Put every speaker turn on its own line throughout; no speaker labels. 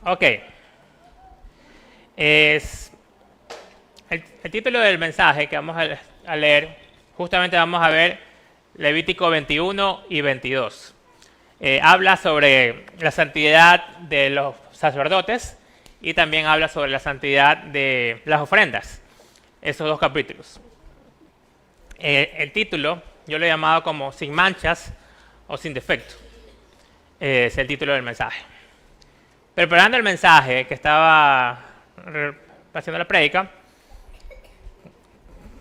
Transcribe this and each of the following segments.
Ok. Es el título del mensaje que vamos a leer, justamente vamos a ver Levítico 21 y 22. Habla sobre la santidad de los sacerdotes y también habla sobre la santidad de las ofrendas. Esos dos capítulos. El título yo lo he llamado como Sin manchas o sin defecto. Es el título del mensaje. Preparando el mensaje que estaba haciendo la prédica,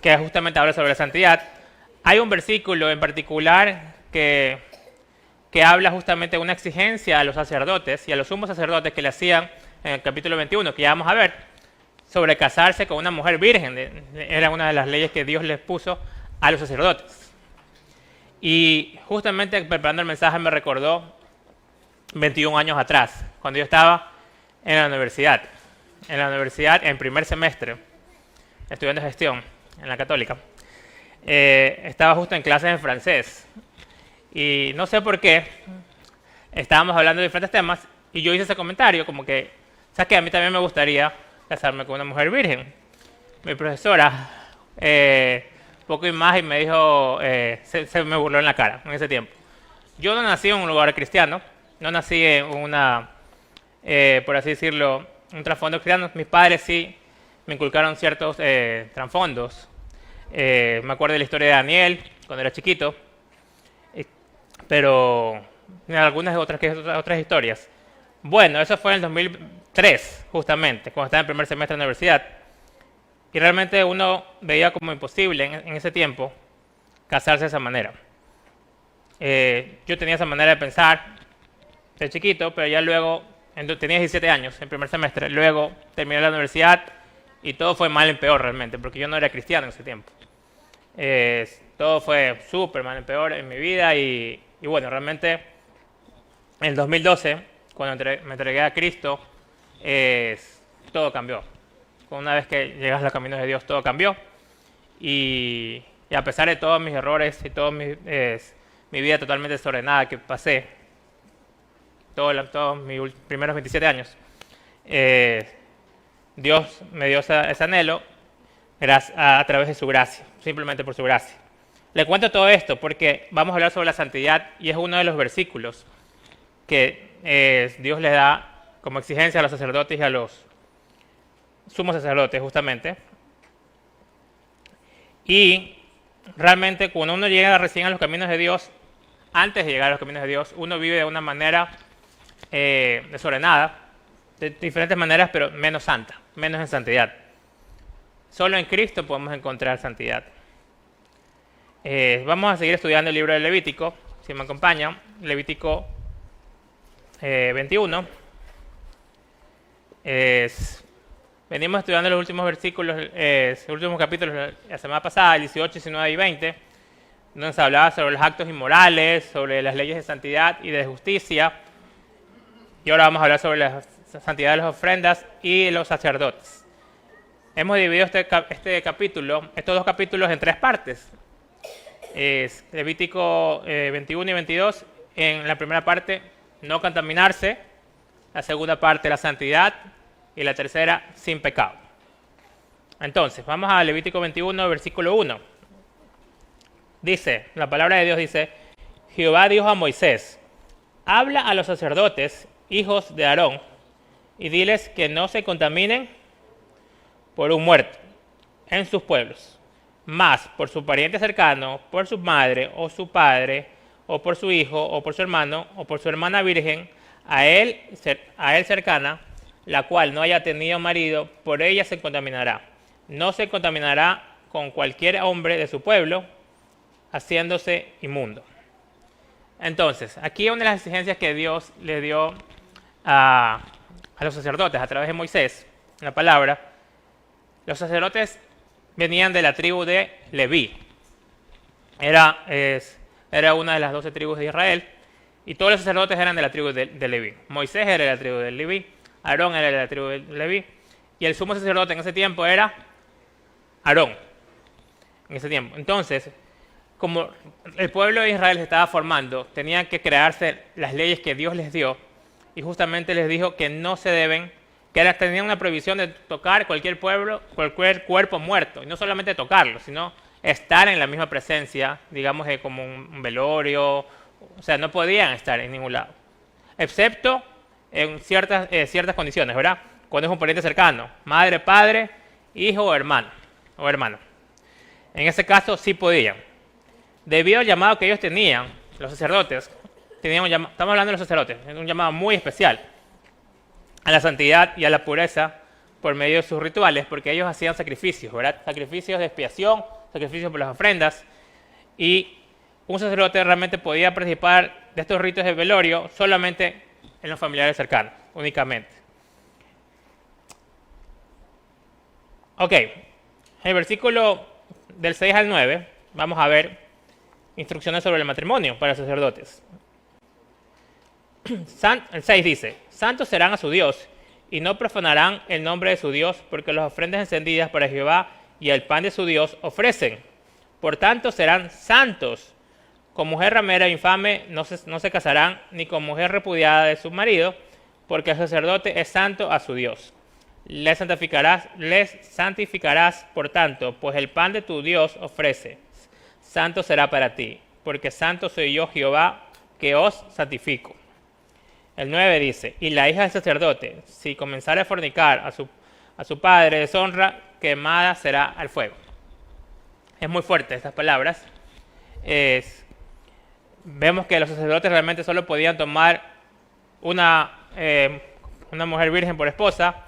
que justamente habla sobre la santidad, hay un versículo en particular que habla justamente de una exigencia a los sacerdotes y a los sumos sacerdotes que le hacían en el capítulo 21, que ya vamos a ver, sobre casarse con una mujer virgen. Era una de las leyes que Dios les puso a los sacerdotes. Y justamente preparando el mensaje me recordó 21 años atrás, cuando yo estaba en la universidad. En la universidad, en primer semestre, estudiando gestión en la Católica. Estaba justo en clases de francés. Y no sé por qué, estábamos hablando de diferentes temas y yo hice ese comentario como que, ¿sabes qué? A mí también me gustaría casarme con una mujer virgen. Mi profesora, poco y más, y me dijo, se me burló en la cara en ese tiempo. Yo no nací en un lugar cristiano, no nací en una, por así decirlo, un trasfondo cristiano. Mis padres sí me inculcaron ciertos trasfondos. Me acuerdo de la historia de Daniel cuando era chiquito, pero algunas otras historias. Bueno, eso fue en el 2003, justamente, cuando estaba en primer semestre de la universidad. Y realmente uno veía como imposible en ese tiempo casarse de esa manera. Yo tenía esa manera de pensar de chiquito, pero ya luego, tenía 17 años en primer semestre, luego terminé la universidad y todo fue mal en peor realmente, porque yo no era cristiano en ese tiempo. Todo fue súper mal en peor en mi vida y bueno, realmente en el 2012, cuando me entregué a Cristo, todo cambió. Una vez que llegas a los caminos de Dios, todo cambió. Y a pesar de todos mis errores y toda mi vida totalmente desordenada que pasé, todos mis primeros 27 años, Dios me dio ese anhelo a través de su gracia, simplemente por su gracia. Le cuento todo esto porque vamos a hablar sobre la santidad y es uno de los versículos que Dios le da como exigencia a los sacerdotes y a los sumos sacerdotes justamente. Y realmente cuando uno llega recién a los caminos de Dios, antes de llegar a los caminos de Dios, uno vive de una manera desordenada, de diferentes maneras, pero menos santa, menos en santidad. Solo en Cristo podemos encontrar santidad. Vamos a seguir estudiando el libro de Levítico, si me acompañan, Levítico 21. Venimos estudiando los últimos versículos, los últimos capítulos la semana pasada, 18, 19 y 20, donde se hablaba sobre los actos inmorales, sobre las leyes de santidad y de justicia. Y ahora vamos a hablar sobre la santidad de las ofrendas y los sacerdotes. Hemos dividido estos dos capítulos en tres partes. Levítico 21 y 22, en la primera parte, no contaminarse, la segunda parte, la santidad, y la tercera, sin pecado. Entonces, vamos a Levítico 21, versículo 1. Dice, la palabra de Dios dice, Jehová dijo a Moisés, habla a los sacerdotes, hijos de Aarón, y diles que no se contaminen por un muerto en sus pueblos, mas por su pariente cercano, por su madre o su padre, o por su hijo, o por su hermano, o por su hermana virgen, a él cercana, la cual no haya tenido marido, por ella se contaminará. No se contaminará con cualquier hombre de su pueblo, haciéndose inmundo. Entonces, aquí una de las exigencias que Dios le dio a los sacerdotes a través de Moisés, en la palabra, los sacerdotes venían de la tribu de Leví. Era una de las 12 tribus de Israel, y todos los sacerdotes eran de la tribu de Leví. Moisés era de la tribu de Leví, Aarón era de la tribu de Leví, y el sumo sacerdote en ese tiempo era Aarón. En ese tiempo. Entonces, como el pueblo de Israel se estaba formando, tenían que crearse las leyes que Dios les dio, y justamente les dijo que no se deben, que tenían una prohibición de tocar cualquier cuerpo muerto, y no solamente tocarlo, sino estar en la misma presencia, digamos como un velorio, o sea, no podían estar en ningún lado, excepto en ciertas condiciones, ¿verdad? Cuando es un pariente cercano, madre, padre, hijo o hermano. En ese caso sí podían. Debido al llamado que ellos tenían, los sacerdotes, estamos hablando de los sacerdotes, un llamado muy especial a la santidad y a la pureza por medio de sus rituales, porque ellos hacían sacrificios, ¿verdad? Sacrificios de expiación, sacrificios por las ofrendas, y un sacerdote realmente podía participar de estos ritos de velorio solamente en los familiares cercanos, únicamente. Ok, el versículo del 6 al 9, vamos a ver instrucciones sobre el matrimonio para sacerdotes. El 6 dice, santos serán a su Dios, y no profanarán el nombre de su Dios, porque las ofrendas encendidas para Jehová y el pan de su Dios ofrecen. Por tanto serán santos. Con mujer ramera e infame no se casarán, ni con mujer repudiada de su marido, porque el sacerdote es santo a su Dios. Les santificarás, por tanto, pues el pan de tu Dios ofrece. Santo será para ti, porque santo soy yo Jehová, que os santifico. El 9 dice, y la hija del sacerdote, si comenzare a fornicar a su padre, deshonra, quemada será al fuego. Es muy fuerte estas palabras. Vemos que los sacerdotes realmente solo podían tomar una mujer virgen por esposa,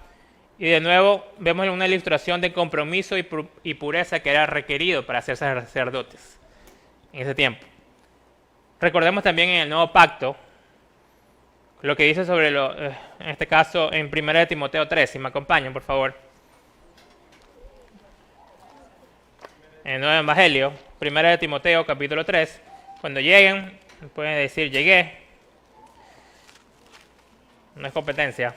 y de nuevo vemos una ilustración de compromiso y pureza que era requerido para ser sacerdotes en ese tiempo. Recordemos también en el Nuevo Pacto lo que dice sobre en este caso en 1 Timoteo 3, si me acompañan por favor. En el Nuevo Evangelio, 1 Timoteo capítulo 3, cuando lleguen, pueden decir llegué, no es competencia.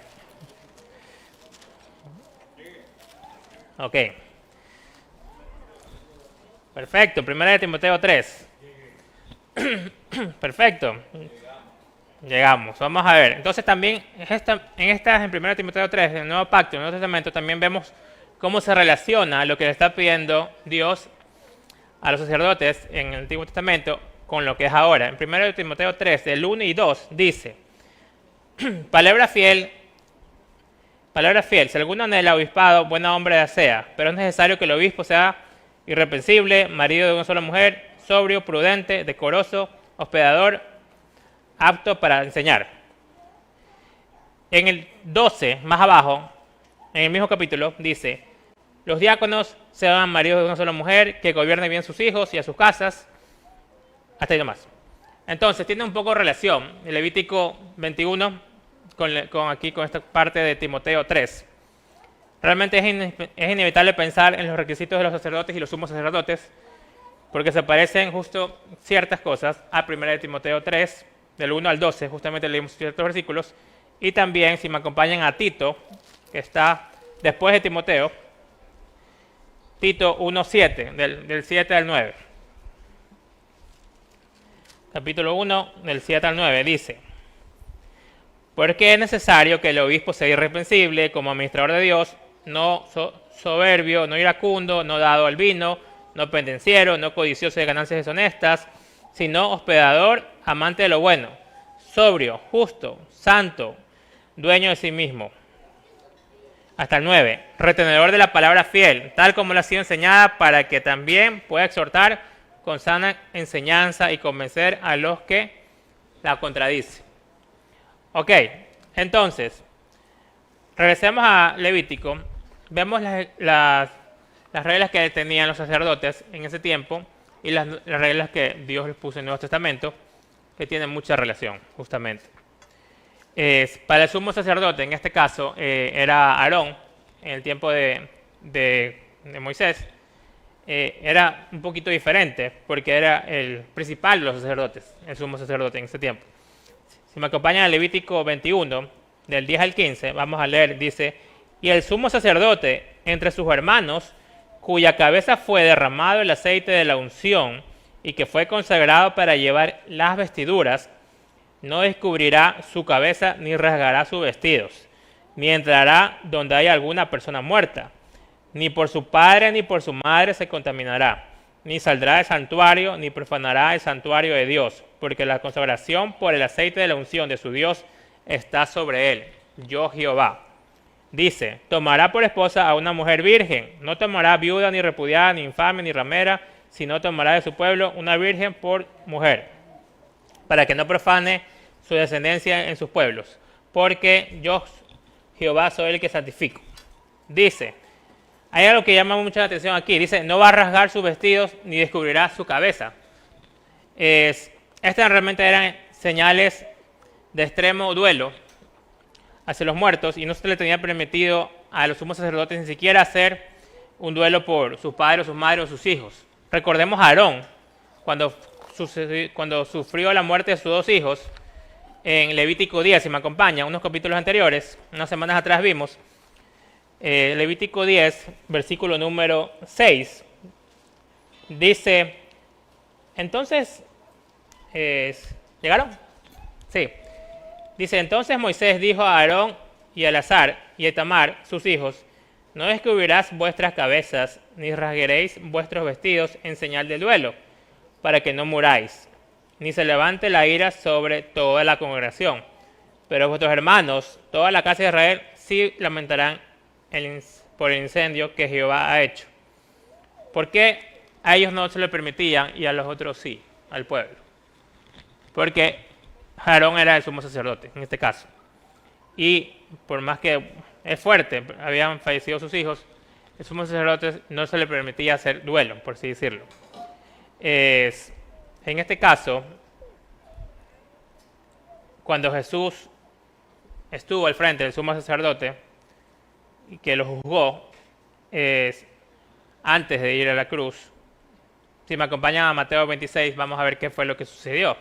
Ok. Perfecto, 1 Timoteo 3. Perfecto. Llegamos, vamos a ver. Entonces también en 1 Timoteo 3, en el Nuevo Pacto, en el Nuevo Testamento, también vemos cómo se relaciona lo que le está pidiendo Dios a los sacerdotes en el Antiguo Testamento con lo que es ahora. En 1 Timoteo 3, del 1 y 2, dice, palabra fiel, si alguno anhela obispado, buena hombre sea, pero es necesario que el obispo sea irreprensible, marido de una sola mujer, sobrio, prudente, decoroso, hospedador, apto para enseñar. En el 12, más abajo, en el mismo capítulo, dice, los diáconos sean maridos de una sola mujer, que gobiernen bien sus hijos y a sus casas, hasta ahí nomás. Entonces, tiene un poco de relación el Levítico 21 con esta parte de Timoteo 3. Realmente es inevitable pensar en los requisitos de los sacerdotes y los sumos sacerdotes, porque se parecen justo ciertas cosas a 1 Timoteo 3, del 1 al 12, justamente leímos ciertos versículos, y también, si me acompañan a Tito, que está después de Timoteo, Tito 1:7, del 7 al 9. Capítulo 1, del 7 al 9, dice, porque es necesario que el obispo sea irreprensible como administrador de Dios, no soberbio, no iracundo, no dado al vino, no pendenciero, no codicioso de ganancias deshonestas, sino hospedador, amante de lo bueno, sobrio, justo, santo, dueño de sí mismo. Hasta el 9, retenedor de la palabra fiel, tal como la ha sido enseñada, para que también pueda exhortar con sana enseñanza y convencer a los que la contradicen. Ok, entonces, regresemos a Levítico. Vemos las reglas que tenían los sacerdotes en ese tiempo y las reglas que Dios les puso en el Nuevo Testamento, que tienen mucha relación, justamente. Para el sumo sacerdote, en este caso, era Aarón, en el tiempo de Moisés, era un poquito diferente, porque era el principal de los sacerdotes, el sumo sacerdote en ese tiempo. Si me acompañan a Levítico 21, del 10 al 15, vamos a leer, dice, y el sumo sacerdote entre sus hermanos, cuya cabeza fue derramado el aceite de la unción y que fue consagrado para llevar las vestiduras, No descubrirá su cabeza ni rasgará sus vestidos, ni entrará donde haya alguna persona muerta. Ni por su padre ni por su madre se contaminará, ni saldrá del santuario, ni profanará el santuario de Dios, porque la consagración por el aceite de la unción de su Dios está sobre él. Yo Jehová. Dice, tomará por esposa a una mujer virgen, no tomará viuda, ni repudiada, ni infame, ni ramera, sino tomará de su pueblo una virgen por mujer, para que no profane su descendencia en sus pueblos, porque yo Jehová soy el que santifico. Dice, hay algo que llama mucha atención aquí, dice, no va a rasgar sus vestidos, ni descubrirá su cabeza. Estas realmente eran señales de extremo duelo hacia los muertos, y no se le tenía permitido a los sumos sacerdotes ni siquiera hacer un duelo por sus padres, sus madres o sus hijos. Recordemos a Aarón, cuando sufrió la muerte de sus dos hijos, en Levítico 10, si me acompaña, unos capítulos anteriores, unas semanas atrás vimos, Levítico 10, versículo número 6, dice, entonces, ¿llegaron? Sí. Dice, entonces Moisés dijo a Aarón y a Eleazar y a Itamar, sus hijos, no descubrirás vuestras cabezas, ni rasgueréis vuestros vestidos en señal de duelo, para que no muráis, ni se levante la ira sobre toda la congregación. Pero vuestros hermanos, toda la casa de Israel, sí lamentarán por el incendio que Jehová ha hecho. ¿Por qué a ellos no se les permitían y a los otros sí, al pueblo? Porque Aarón era el sumo sacerdote, en este caso. Y por más que es fuerte, habían fallecido sus hijos, el sumo sacerdote no se le permitía hacer duelo, por así decirlo. En este caso, cuando Jesús estuvo al frente del sumo sacerdote, y que lo juzgó antes de ir a la cruz, si me acompañan a Mateo 26, vamos a ver qué fue lo que sucedió.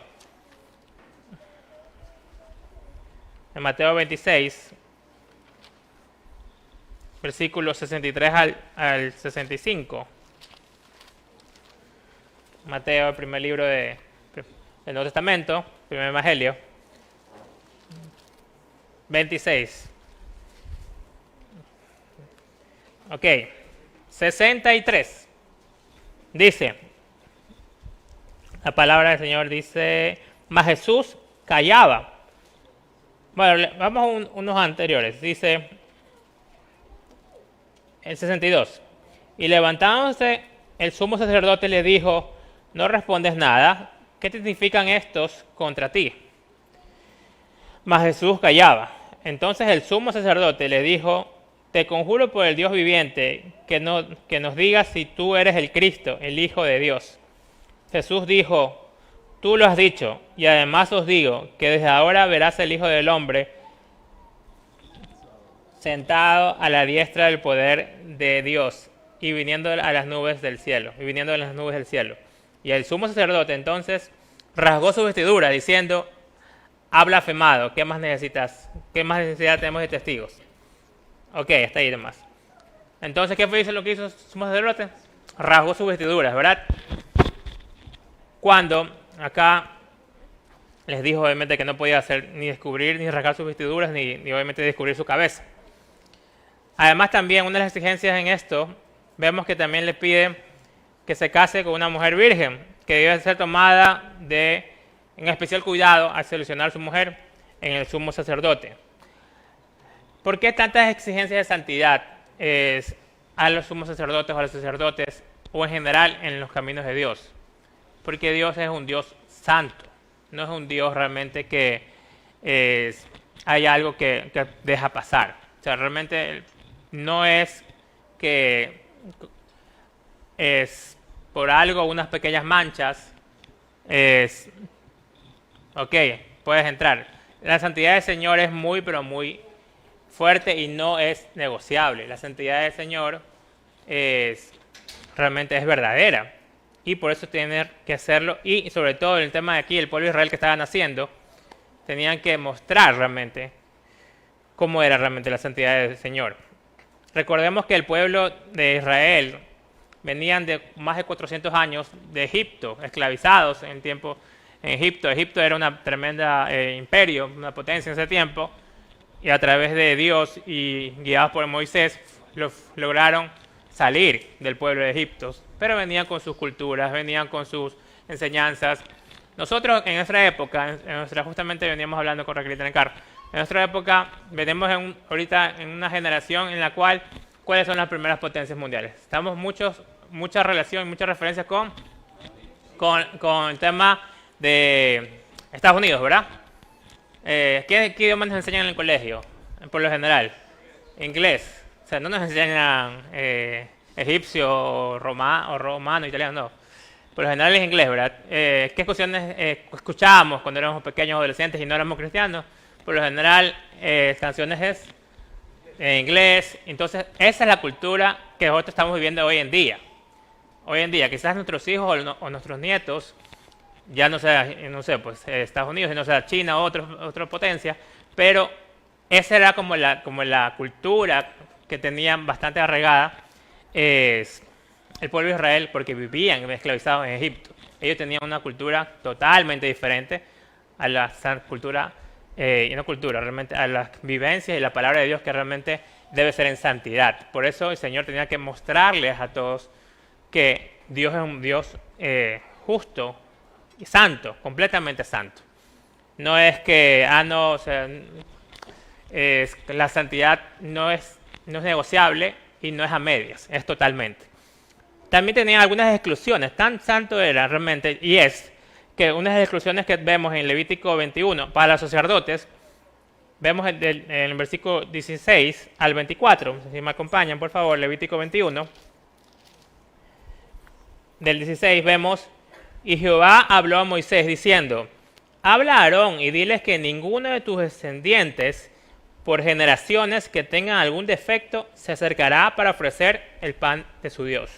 En Mateo 26, versículos 63 al 65. Mateo, el primer libro del Nuevo Testamento, primer evangelio. 26. Ok. 63. Dice, la palabra del Señor dice, mas Jesús callaba. Bueno, vamos a unos anteriores. Dice el 62. Y levantándose el sumo sacerdote le dijo, no respondes nada, ¿qué significan estos contra ti? Mas Jesús callaba. Entonces el sumo sacerdote le dijo, te conjuro por el Dios viviente, que nos digas si tú eres el Cristo, el Hijo de Dios. Jesús dijo, tú lo has dicho, y además os digo que desde ahora verás el Hijo del Hombre sentado a la diestra del poder de Dios y viniendo a las nubes del cielo, Y el sumo sacerdote entonces rasgó su vestidura diciendo, ha blasfemado, ¿qué más necesitas? ¿Qué más necesidad tenemos de testigos? Ok, hasta ahí demás. Entonces, ¿qué fue lo que hizo el sumo sacerdote? Rasgó sus vestiduras, ¿verdad? Cuando acá les dijo obviamente que no podía hacer ni descubrir ni rasgar sus vestiduras ni obviamente descubrir su cabeza. Además también una de las exigencias en esto, vemos que también le pide que se case con una mujer virgen, que debe ser tomada en especial cuidado al seleccionar su mujer en el sumo sacerdote. ¿Por qué tantas exigencias de santidad a los sumos sacerdotes o a los sacerdotes o en general en los caminos de Dios? Porque Dios es un Dios santo, no es un Dios realmente que hay algo que deja pasar. O sea, realmente no es que es por algo unas pequeñas manchas, ok, puedes entrar. La santidad del Señor es muy, pero muy fuerte y no es negociable. La santidad del Señor realmente es verdadera. Y por eso tienen que hacerlo. Y sobre todo en el tema de aquí, el pueblo de Israel que estaban haciendo, tenían que mostrar realmente cómo era realmente la santidad del Señor. Recordemos que el pueblo de Israel venían de más de 400 años de Egipto, esclavizados en en Egipto. Egipto era una tremenda imperio, una potencia en ese tiempo, y a través de Dios y guiados por Moisés lograron salir del pueblo de Egipto, pero venían con sus culturas, venían con sus enseñanzas. Nosotros en nuestra época, justamente veníamos hablando con Raquelita en el carro, en nuestra época venimos ahorita en una generación en la cual, ¿cuáles son las primeras potencias mundiales? Estamos mucha relación, mucha referencia con el tema de Estados Unidos, ¿verdad? ¿Qué idiomas nos enseñan en el colegio? Por lo general, inglés. O sea, no nos enseñan egipcio, romano, italiano, no. Por lo general es inglés, ¿verdad? ¿Qué discusiones escuchábamos cuando éramos pequeños adolescentes y no éramos cristianos? Por lo general, canciones es en inglés. Entonces, esa es la cultura que nosotros estamos viviendo hoy en día. Hoy en día, quizás nuestros hijos o nuestros nietos, ya no sé, pues Estados Unidos, y no sea China o otra potencia, pero esa era como la cultura que tenían bastante arraigada el pueblo de Israel, porque vivían esclavizados en Egipto. Ellos tenían una cultura totalmente diferente a la cultura, realmente a las vivencias y la palabra de Dios, que realmente debe ser en santidad. Por eso el Señor tenía que mostrarles a todos que Dios es un Dios justo y santo, completamente santo. No es que, la santidad no es negociable y no es a medias, es totalmente. También tenía algunas exclusiones, tan santo era realmente, y es que una de las exclusiones que vemos en Levítico 21 para los sacerdotes, vemos en el versículo 16 al 24, si me acompañan por favor, Levítico 21, del 16 vemos: y Jehová habló a Moisés diciendo, habla a Aarón y diles que ninguno de tus descendientes por generaciones que tengan algún defecto se acercará para ofrecer el pan de su Dios.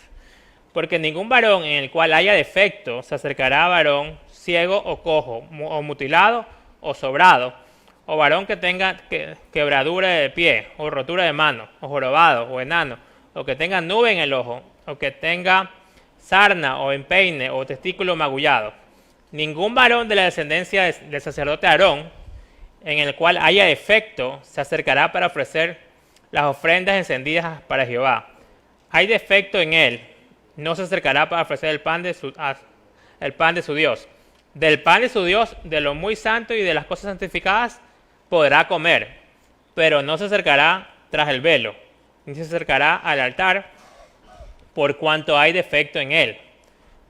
Porque ningún varón en el cual haya defecto se acercará a varón ciego o cojo, o mutilado o sobrado, o varón que tenga quebradura de pie, o rotura de mano, o jorobado, o enano, o que tenga nube en el ojo, o que tenga sarna, o empeine, o testículo magullado. Ningún varón de la descendencia del sacerdote Aarón, en el cual haya defecto, se acercará para ofrecer las ofrendas encendidas para Jehová. Hay defecto en él, no se acercará para ofrecer el pan de su Dios. Del pan de su Dios, de lo muy santo y de las cosas santificadas, podrá comer, pero no se acercará tras el velo, ni se acercará al altar, por cuanto hay defecto en él,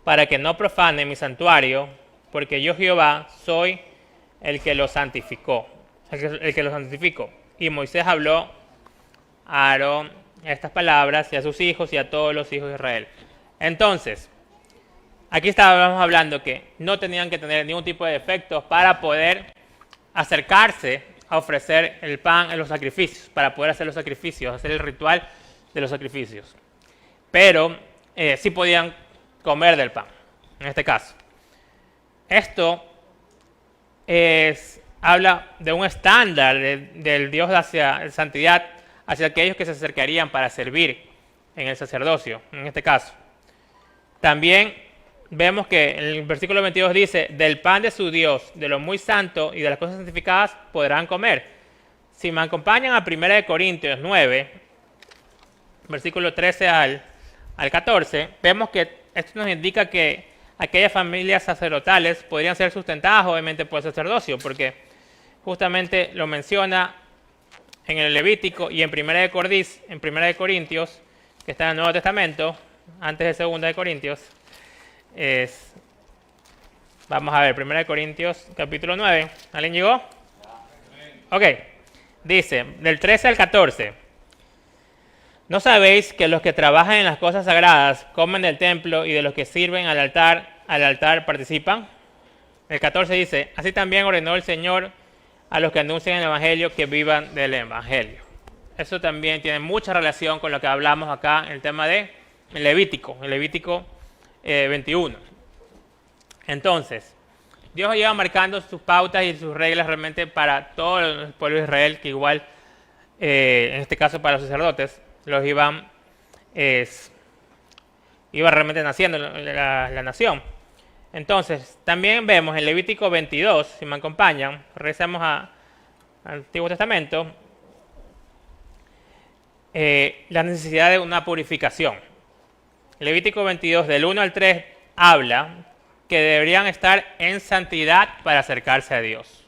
para que no profane mi santuario, porque yo Jehová soy el que lo santificó, el que lo santificó. Y Moisés habló a Aarón estas palabras y a sus hijos y a todos los hijos de Israel. Entonces, aquí estábamos hablando que no tenían que tener ningún tipo de defectos para poder acercarse a ofrecer el pan en los sacrificios, para poder hacer los sacrificios, hacer el ritual de los sacrificios. Pero sí podían comer del pan, en este caso. Esto habla de un estándar del Dios hacia santidad, hacia aquellos que se acercarían para servir en el sacerdocio, en este caso. También vemos que en el versículo 22 dice, del pan de su Dios, de lo muy santo y de las cosas santificadas podrán comer. Si me acompañan a 1 Corintios 9, versículo 13 al 14, vemos que esto nos indica que aquellas familias sacerdotales podrían ser sustentadas obviamente por el sacerdocio, porque justamente lo menciona en el Levítico y en 1 Corintios, que está en el Nuevo Testamento, antes de 2 Corintios. Vamos a ver, 1 Corintios capítulo 9. ¿Alguien llegó? Ok, dice, del 13 al 14. ¿No sabéis que los que trabajan en las cosas sagradas comen del templo y de los que sirven al altar participan? El 14 dice, así también ordenó el Señor a los que anuncian el Evangelio que vivan del Evangelio. Eso también tiene mucha relación con lo que hablamos acá en el tema de Levítico 21. Entonces, Dios lleva marcando sus pautas y sus reglas realmente para todo el pueblo de Israel, que igual, en este caso para los sacerdotes, los iba realmente naciendo la nación. Entonces, también vemos en Levítico 22, si me acompañan, regresamos al Antiguo Testamento, la necesidad de una purificación. Levítico 22, del 1 al 3, habla que deberían estar en santidad para acercarse a Dios.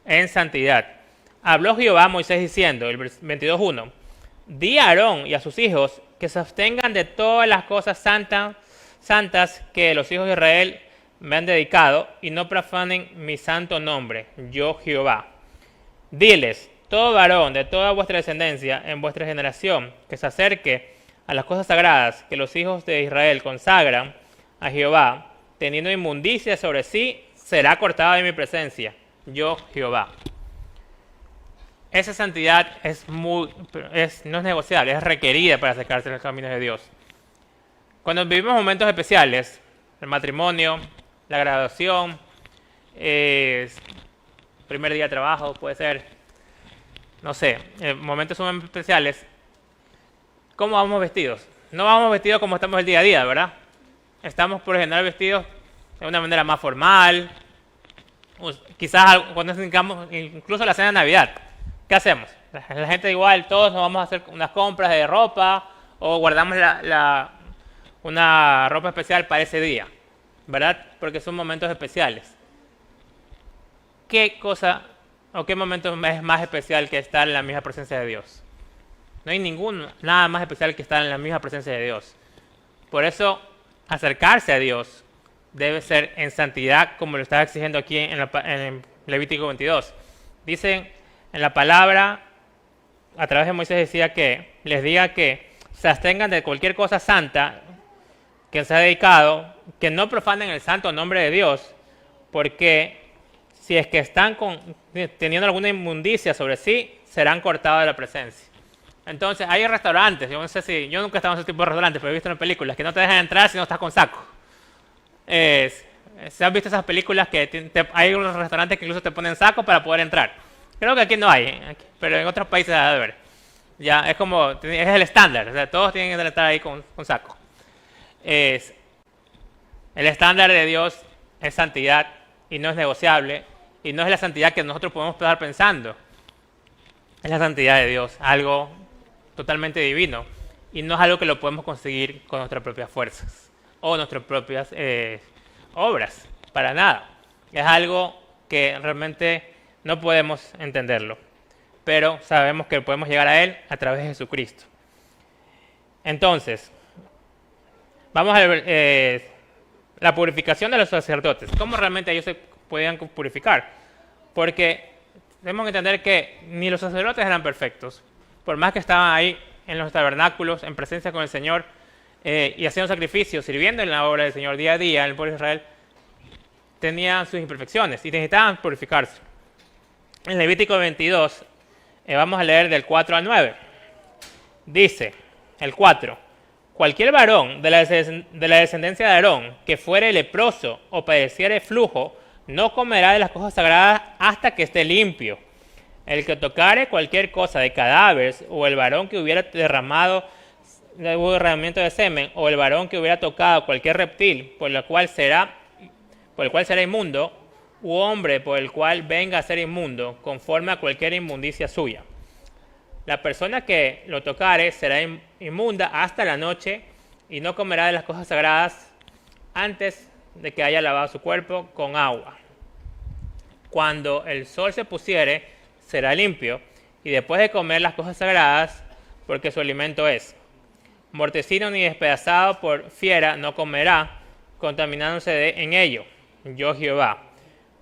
En santidad. Habló Jehová a Moisés diciendo, el 22.1, di a Aarón y a sus hijos que se abstengan de todas las cosas santas que los hijos de Israel me han dedicado y no profanen mi santo nombre, yo Jehová. Diles, todo varón de toda vuestra descendencia en vuestra generación que se acerque a las cosas sagradas que los hijos de Israel consagran a Jehová, teniendo inmundicia sobre sí, será cortado de mi presencia, yo Jehová. Esa santidad no es negociable, es requerida para acercarse a los caminos de Dios. Cuando vivimos momentos especiales, el matrimonio, la graduación, primer día de trabajo, puede ser, no sé, momentos sumamente especiales, ¿cómo vamos vestidos? No vamos vestidos como estamos el día a día, ¿verdad? Estamos por lo general vestidos de una manera más formal, quizás cuando tengamos incluso la cena de Navidad. ¿Qué hacemos? La gente igual, todos nos vamos a hacer unas compras de ropa o guardamos una ropa especial para ese día, ¿verdad? Porque son momentos especiales. ¿Qué cosa o qué momento es más especial que estar en la misma presencia de Dios? No hay nada más especial que estar en la misma presencia de Dios. Por eso, acercarse a Dios debe ser en santidad, como lo está exigiendo aquí en Levítico 22. Dicen en la palabra, a través de Moisés decía que les diga que se abstengan de cualquier cosa santa que se ha dedicado, que no profanen el santo nombre de Dios, porque si es que están teniendo alguna inmundicia sobre sí, serán cortados de la presencia. Entonces, hay restaurantes, yo nunca he estado en ese tipo de restaurantes, pero he visto en películas que no te dejan entrar si no estás con saco. ¿Se han visto esas películas que hay unos restaurantes que incluso te ponen saco para poder entrar? Creo que aquí no hay, pero en otros países ha de haber. Ya, es el estándar, o sea, todos tienen que estar ahí con saco. El estándar de Dios es santidad y no es negociable, y no es la santidad que nosotros podemos estar pensando. Es la santidad de Dios, algo totalmente divino, y no es algo que lo podemos conseguir con nuestras propias fuerzas o nuestras propias obras, para nada. Es algo que realmente no podemos entenderlo, pero sabemos que podemos llegar a Él a través de Jesucristo. Entonces, vamos a ver la purificación de los sacerdotes. ¿Cómo realmente ellos se podían purificar? Porque tenemos que entender que ni los sacerdotes eran perfectos. Por más que estaban ahí en los tabernáculos, en presencia con el Señor, y haciendo sacrificios, sirviendo en la obra del Señor día a día, el pueblo de Israel tenían sus imperfecciones y necesitaban purificarse. En Levítico 22, vamos a leer del 4 al 9. Dice, el 4, cualquier varón de la descendencia de Aarón que fuere leproso o padeciere flujo, no comerá de las cosas sagradas hasta que esté limpio. El que tocare cualquier cosa de cadáveres, o el varón que hubiera derramado derramamiento de semen, o el varón que hubiera tocado cualquier reptil, por el cual será inmundo, u hombre por el cual venga a ser inmundo, conforme a cualquier inmundicia suya. La persona que lo tocare será inmunda hasta la noche, y no comerá de las cosas sagradas antes de que haya lavado su cuerpo con agua. Cuando el sol se pusiere, será limpio, y después de comer las cosas sagradas, porque su alimento es. Mortecino ni despedazado por fiera no comerá, contaminándose en ello. Yo Jehová.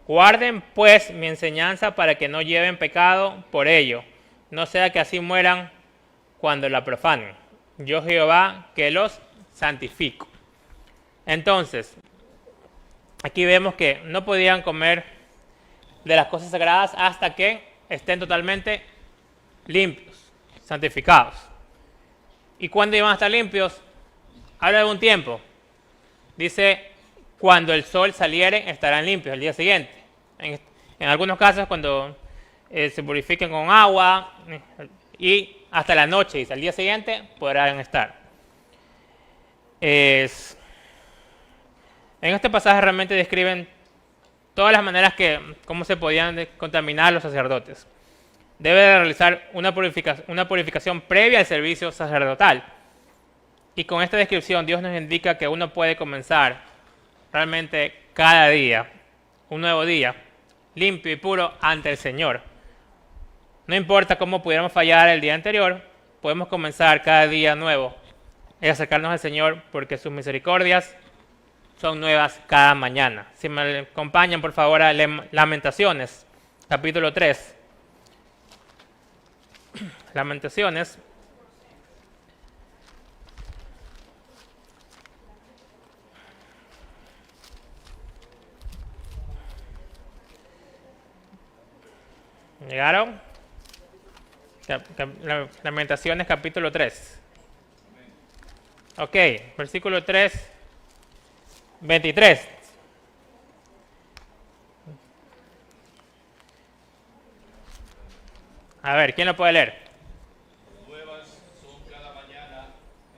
Guarden pues mi enseñanza para que no lleven pecado por ello, no sea que así mueran cuando la profanen. Yo Jehová que los santifico. Entonces, aquí vemos que no podían comer de las cosas sagradas hasta que estén totalmente limpios, santificados. ¿Y cuándo iban a estar limpios? Habla de un tiempo. Dice, cuando el sol saliere estarán limpios el día siguiente. En algunos casos cuando se purifiquen con agua y hasta la noche, y al día siguiente podrán estar. En este pasaje realmente describen todas las maneras cómo se podían contaminar los sacerdotes. Debe de realizar una purificación previa al servicio sacerdotal. Y con esta descripción Dios nos indica que uno puede comenzar realmente cada día, un nuevo día, limpio y puro ante el Señor. No importa cómo pudiéramos fallar el día anterior, podemos comenzar cada día nuevo y acercarnos al Señor porque sus misericordias son nuevas cada mañana. Si me acompañan por favor a Lamentaciones, capítulo 3. Lamentaciones. ¿Llegaron? Lamentaciones capítulo 3. Ok, versículo 3, 23. A ver, ¿quién lo puede leer?
Nuevas son cada mañana,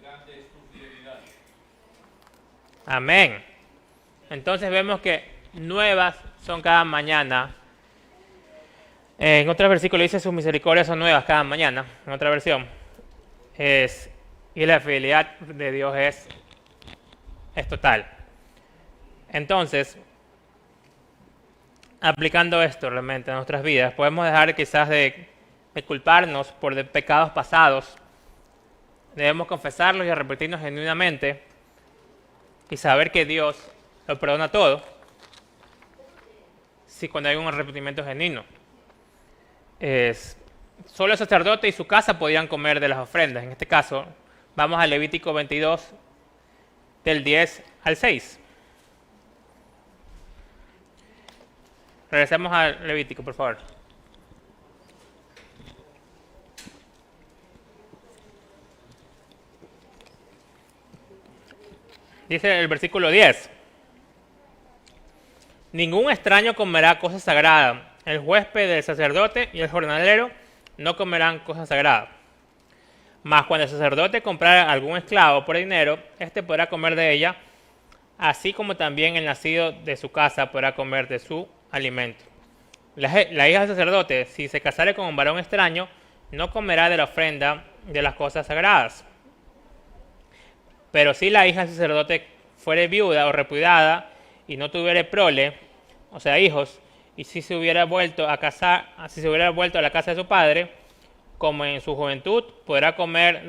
grande es tu fidelidad.
Amén. Entonces vemos que nuevas son cada mañana. En otro versículo dice sus misericordias son nuevas cada mañana. En otra versión. Y la fidelidad de Dios es total. Entonces, aplicando esto realmente a nuestras vidas, podemos dejar quizás de culparnos por pecados pasados. Debemos confesarlos y arrepentirnos genuinamente y saber que Dios lo perdona todo si cuando hay un arrepentimiento genuino. Solo el sacerdote y su casa podían comer de las ofrendas. En este caso, vamos a Levítico 22, del 10 al 6. Regresemos al Levítico, por favor. Dice el versículo 10. Ningún extraño comerá cosa sagrada. El huésped del sacerdote y el jornalero no comerán cosas sagradas. Mas cuando el sacerdote comprara algún esclavo por dinero, éste podrá comer de ella, así como también el nacido de su casa podrá comer de su alimento. La hija del sacerdote, si se casare con un varón extraño, no comerá de la ofrenda de las cosas sagradas. Pero si la hija del sacerdote fuere viuda o repudiada y no tuviere prole, o sea, hijos, y si se hubiera vuelto a la casa de su padre, como en su juventud, podrá comer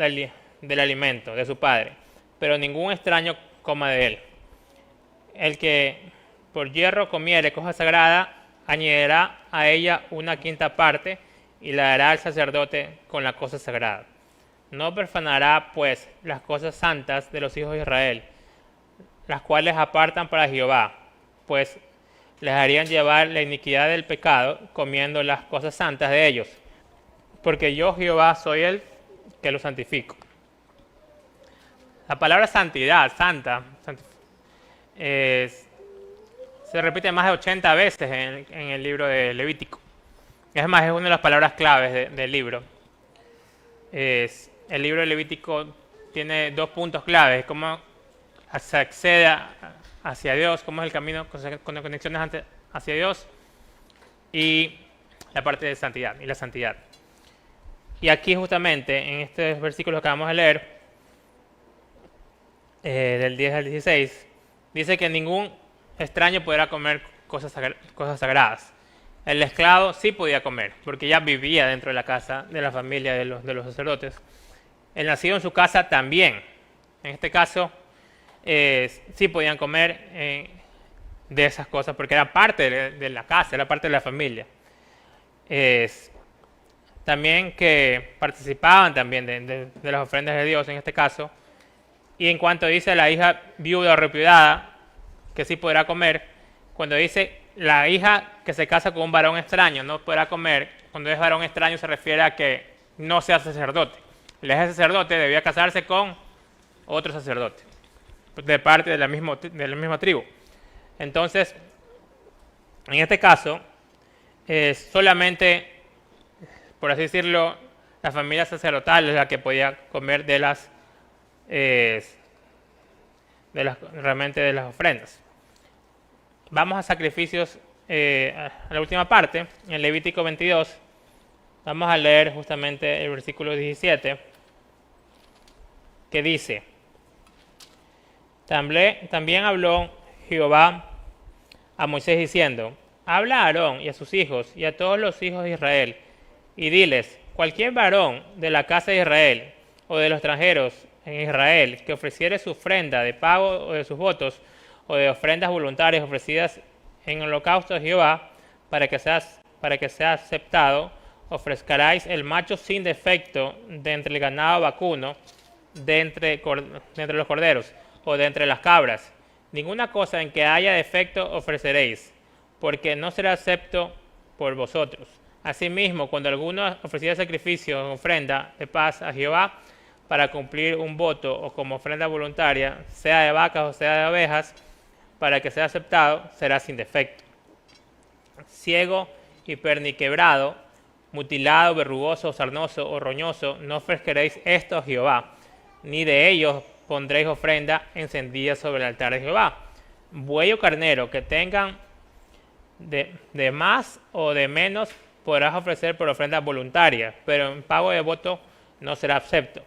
del alimento de su padre, pero ningún extraño coma de él. El que por hierro comiere cosa sagrada, añadirá a ella una quinta parte y la dará al sacerdote con la cosa sagrada. No profanará, pues, las cosas santas de los hijos de Israel, las cuales apartan para Jehová, pues les harían llevar la iniquidad del pecado comiendo las cosas santas de ellos, porque yo Jehová soy el que los santifico. La palabra santidad, santa, se repite más de 80 veces en el libro de Levítico. Es más, es una de las palabras claves del libro. El libro de Levítico tiene dos puntos claves: cómo se accede hacia Dios, cómo es el camino con conexiones hacia Dios, y la parte de santidad y la santidad. Y aquí justamente en este versículo que acabamos de leer, del 10 al 16, dice que ningún extraño podrá comer cosas sagradas. El esclavo sí podía comer, porque ya vivía dentro de la casa de la familia de los sacerdotes. El nacido en su casa también. En este caso, sí podían comer de esas cosas, porque era parte de la casa, era parte de la familia. También que participaban también de las ofrendas de Dios en este caso. Y en cuanto dice la hija viuda o repudiada, que sí podrá comer, cuando dice la hija que se casa con un varón extraño no podrá comer, cuando es varón extraño se refiere a que no sea sacerdote. La hija sacerdote debía casarse con otro sacerdote, de parte de la misma tribu. Entonces, en este caso, solamente, por así decirlo, la familia sacerdotal es la que podía comer realmente de las ofrendas. vamos a sacrificios, a la última parte, en Levítico 22. Vamos a leer justamente el versículo 17, que dice: También habló Jehová a Moisés diciendo: Habla a Aarón y a sus hijos y a todos los hijos de Israel, y diles: cualquier varón de la casa de Israel o de los extranjeros en Israel que ofreciere su ofrenda de pago o de sus votos o de ofrendas voluntarias ofrecidas en holocausto a Jehová, para que sea aceptado, ofrezcaráis el macho sin defecto de entre el ganado vacuno, de entre los corderos o de entre las cabras. Ninguna cosa en que haya defecto ofreceréis, porque no será acepto por vosotros. Asimismo, cuando alguno ofreciera sacrificio o ofrenda de paz a Jehová para cumplir un voto o como ofrenda voluntaria, sea de vacas o sea de ovejas, para que sea aceptado, será sin defecto. Ciego y perniquebrado, mutilado, verrugoso, sarnoso o roñoso, no ofreceréis esto a Jehová, ni de ellos pondréis ofrenda encendida sobre el altar de Jehová. Buey o carnero que tengan de más o de menos podrás ofrecer por ofrenda voluntaria, pero en pago de voto no será acepto.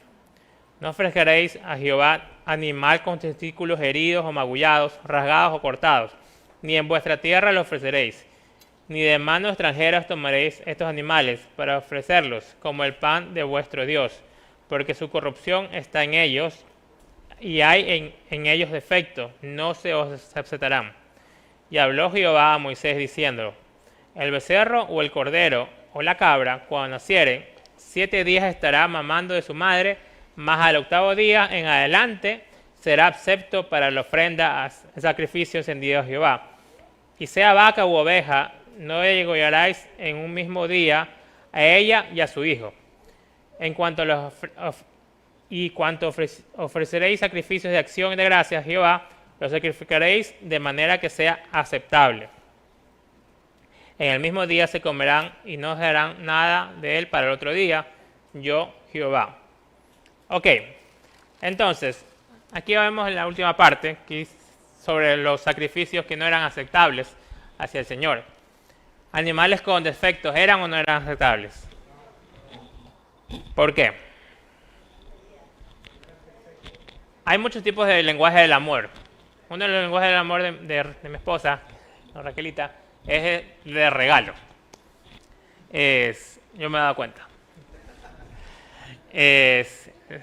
No ofreceréis a Jehová animal con testículos heridos o magullados, rasgados o cortados, ni en vuestra tierra lo ofreceréis, ni de manos extranjeras tomaréis estos animales para ofrecerlos como el pan de vuestro Dios, porque su corrupción está en ellos y hay en ellos defecto, no se os aceptarán. Y habló Jehová a Moisés diciendo: el becerro o el cordero o la cabra, cuando naciere, 7 días estará mamando de su madre, mas al 8º día en adelante será acepto para la ofrenda a sacrificio encendido a Jehová. Y sea vaca u oveja, no degollaréis en un mismo día a ella y a su hijo. En cuanto ofreceréis sacrificios de acción y de gracias a Jehová, los sacrificaréis de manera que sea aceptable. En el mismo día se comerán y no harán nada de él para el otro día, yo Jehová. Ok, entonces, aquí vemos la última parte, que es sobre los sacrificios que no eran aceptables hacia el Señor. ¿Animales con defectos eran o no eran aceptables? ¿Por qué? Hay muchos tipos de lenguaje del amor. Uno de los lenguajes del amor de mi esposa, Raquelita, es el de regalo. Yo me he dado cuenta.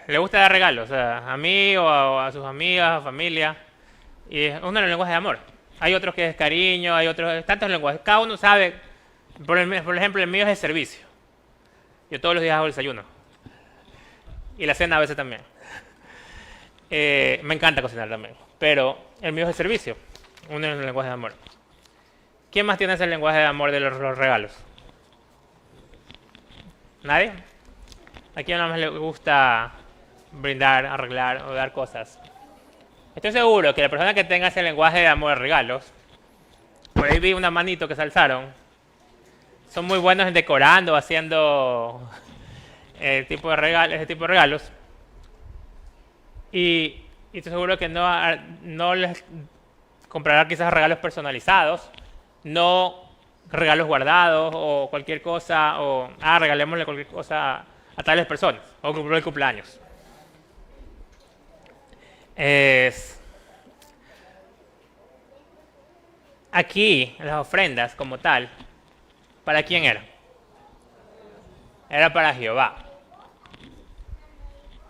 Le gusta dar regalos, o sea, a mí o a sus amigas o familia. Y es uno de los lenguajes de amor. Hay otros que es cariño, hay otros, tantos lenguajes. Cada uno sabe. Por ejemplo, el mío es el servicio. Yo todos los días hago el desayuno. Y la cena a veces también. Me encanta cocinar también. Pero el mío es el servicio. Uno de los lenguajes de amor. ¿Quién más tiene ese lenguaje de amor de los regalos? ¿Nadie? ¿A quién más le gusta brindar, arreglar o dar cosas? Estoy seguro que la persona que tenga ese lenguaje de amor de regalos, por ahí vi una manito que se alzaron, son muy buenos en decorando, haciendo ese tipo de regalos. Y estoy seguro que no les comprará quizás regalos personalizados, no regalos guardados o cualquier cosa, o regalémosle cualquier cosa a tales personas, o el cumpleaños. Aquí, las ofrendas como tal, ¿para quién era? Era para Jehová.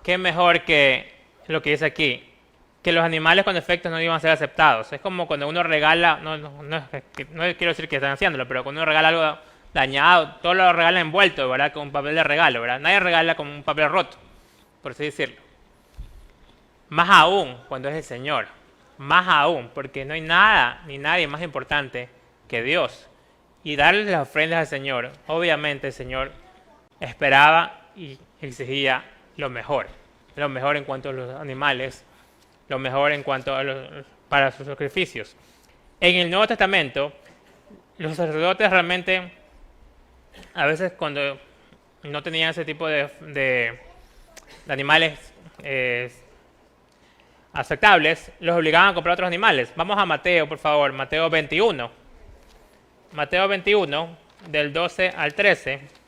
¿Qué mejor que lo que dice aquí? Que los animales con defectos no iban a ser aceptados. Es como cuando uno regala, no quiero decir que están haciéndolo, pero cuando uno regala algo dañado, todo lo regala envuelto, ¿verdad? Con un papel de regalo, ¿verdad? Nadie regala con un papel roto, por así decirlo. Más aún cuando es el Señor. Más aún, porque no hay nada ni nadie más importante que Dios. Y darle las ofrendas al Señor, obviamente el Señor esperaba y exigía lo mejor en cuanto a los animales, lo mejor en cuanto a para sus sacrificios. En el Nuevo Testamento, los sacerdotes realmente, a veces cuando no tenían ese tipo de animales, aceptables, los obligaban a comprar otros animales. Vamos a Mateo, por favor, Mateo 21. Mateo 21, del 12 al 13.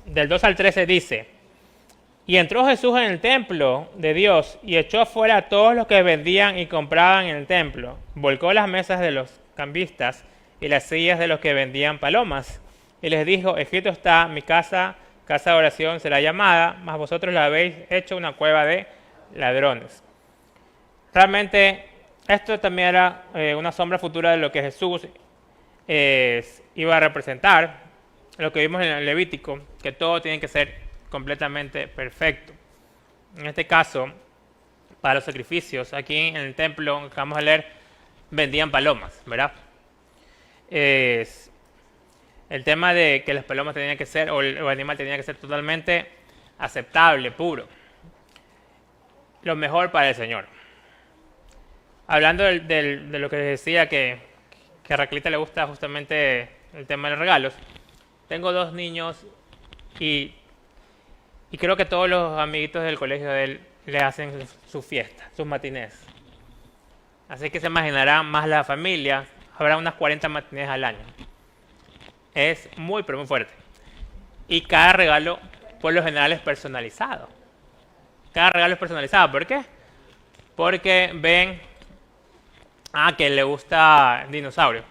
Del 2 al 13 dice: y entró Jesús en el templo de Dios y echó fuera a todos los que vendían y compraban en el templo. Volcó las mesas de los cambistas y las sillas de los que vendían palomas. Y les dijo: escrito está, mi casa, casa de oración será llamada, mas vosotros la habéis hecho una cueva de ladrones. Realmente esto también era una sombra futura de lo que Jesús iba a representar. Lo que vimos en el Levítico, que todo tiene que ser completamente perfecto. En este caso, para los sacrificios, aquí en el templo, que vamos a leer, vendían palomas, ¿verdad? El tema de que las palomas tenían que ser, o el animal tenía que ser totalmente aceptable, puro. Lo mejor para el Señor. Hablando de lo que les decía, que a Raquelita le gusta justamente el tema de los regalos. Tengo 2 niños y creo que todos los amiguitos del colegio de él le hacen su fiesta, sus matinés. Así que se imaginará más la familia, habrá unas 40 matinés al año. Es muy, pero muy fuerte. Y cada regalo, por lo general, es personalizado. Cada regalo es personalizado. ¿Por qué? Porque ven que le gusta dinosaurio.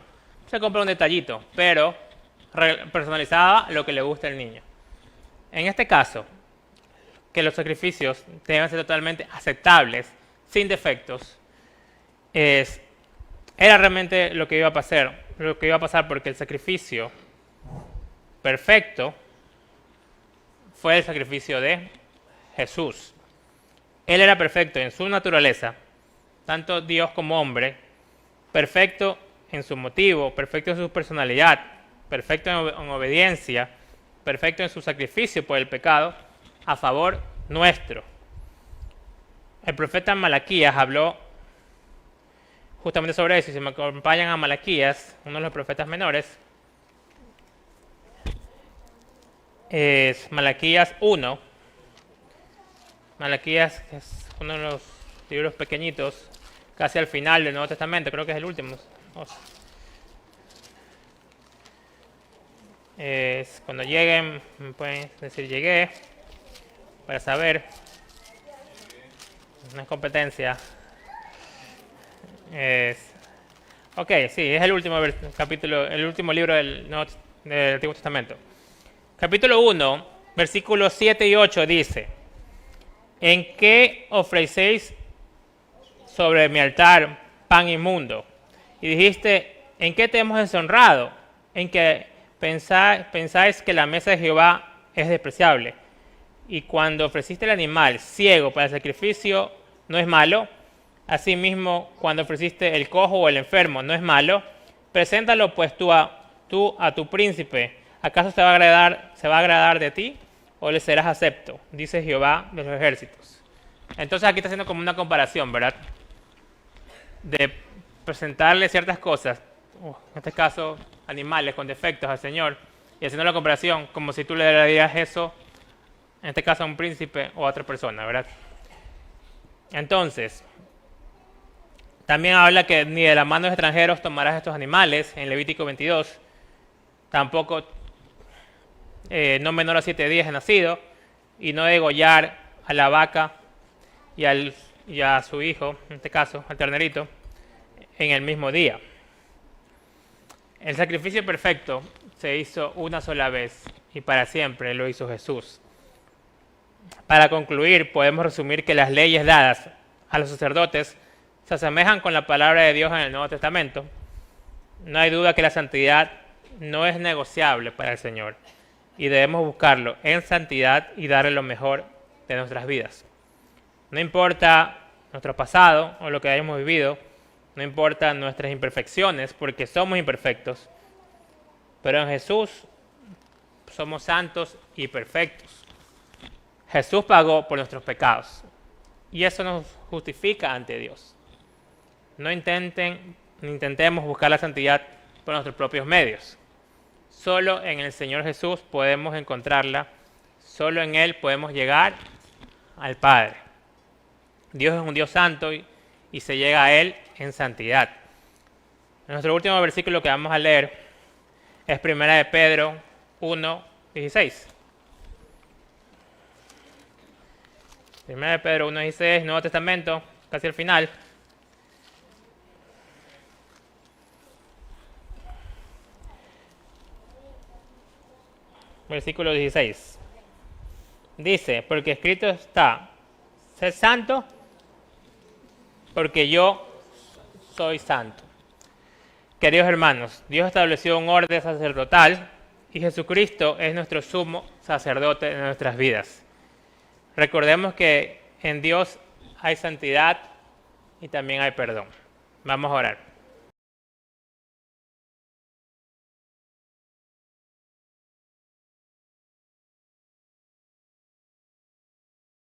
Se compra un detallito, pero personalizada lo que le gusta al niño. En este caso, que los sacrificios deben ser totalmente aceptables, sin defectos, era realmente lo que iba a pasar, porque el sacrificio perfecto fue el sacrificio de Jesús. Él era perfecto en su naturaleza, tanto Dios como hombre, perfecto en su motivo, perfecto en su personalidad, perfecto en obediencia, perfecto en su sacrificio por el pecado, a favor nuestro. El profeta Malaquías habló justamente sobre eso. Si me acompañan a Malaquías, uno de los profetas menores, es Malaquías 1. Malaquías es uno de los libros pequeñitos, casi al final del Nuevo Testamento, creo que es el último. Cuando lleguen, me pueden decir llegué, para saber. No es competencia. Ok, sí, es el último capítulo, el último libro del Antiguo Testamento. Capítulo 1, versículos 7 y 8 dice: ¿en qué ofrecéis sobre mi altar pan inmundo? Y dijiste: ¿en qué te hemos deshonrado? En que pensáis que la mesa de Jehová es despreciable. Y cuando ofreciste el animal ciego para el sacrificio, ¿no es malo? Asimismo, cuando ofreciste el cojo o el enfermo, ¿no es malo? Preséntalo pues tú a tu príncipe. ¿Acaso se va a agradar de ti o le serás acepto? Dice Jehová de los ejércitos. Entonces aquí está haciendo como una comparación, ¿verdad? De presentarle ciertas cosas, en este caso animales con defectos al Señor, y haciendo la comparación como si tú le darías eso, en este caso a un príncipe o a otra persona, ¿verdad? Entonces, también habla que ni de la mano de extranjeros tomarás estos animales, en Levítico 22, tampoco no menor a 7 días de nacido, y no degollar a la vaca y a su hijo, en este caso, al ternerito, en el mismo día. El sacrificio perfecto se hizo una sola vez y para siempre lo hizo Jesús. Para concluir, podemos resumir que las leyes dadas a los sacerdotes se asemejan con la palabra de Dios en el Nuevo Testamento. No hay duda que la santidad no es negociable para el Señor y debemos buscarlo en santidad y darle lo mejor de nuestras vidas. No importa nuestro pasado o lo que hayamos vivido, no importa nuestras imperfecciones, porque somos imperfectos, pero en Jesús somos santos y perfectos. Jesús pagó por nuestros pecados y eso nos justifica ante Dios. no intentemos buscar la santidad por nuestros propios medios. Solo en el Señor Jesús podemos encontrarla, solo en Él podemos llegar al Padre. Dios es un Dios santo y se llega a Él en santidad. Nuestro último versículo que vamos a leer es 1 de Pedro 1:16. 1 de Pedro 1:16, Nuevo Testamento, casi al final. Versículo 16. Dice, porque escrito está, sed santo, porque yo soy santo. Queridos hermanos, Dios estableció un orden sacerdotal y Jesucristo es nuestro sumo sacerdote de nuestras vidas. Recordemos que en Dios hay santidad y también hay perdón. Vamos a orar.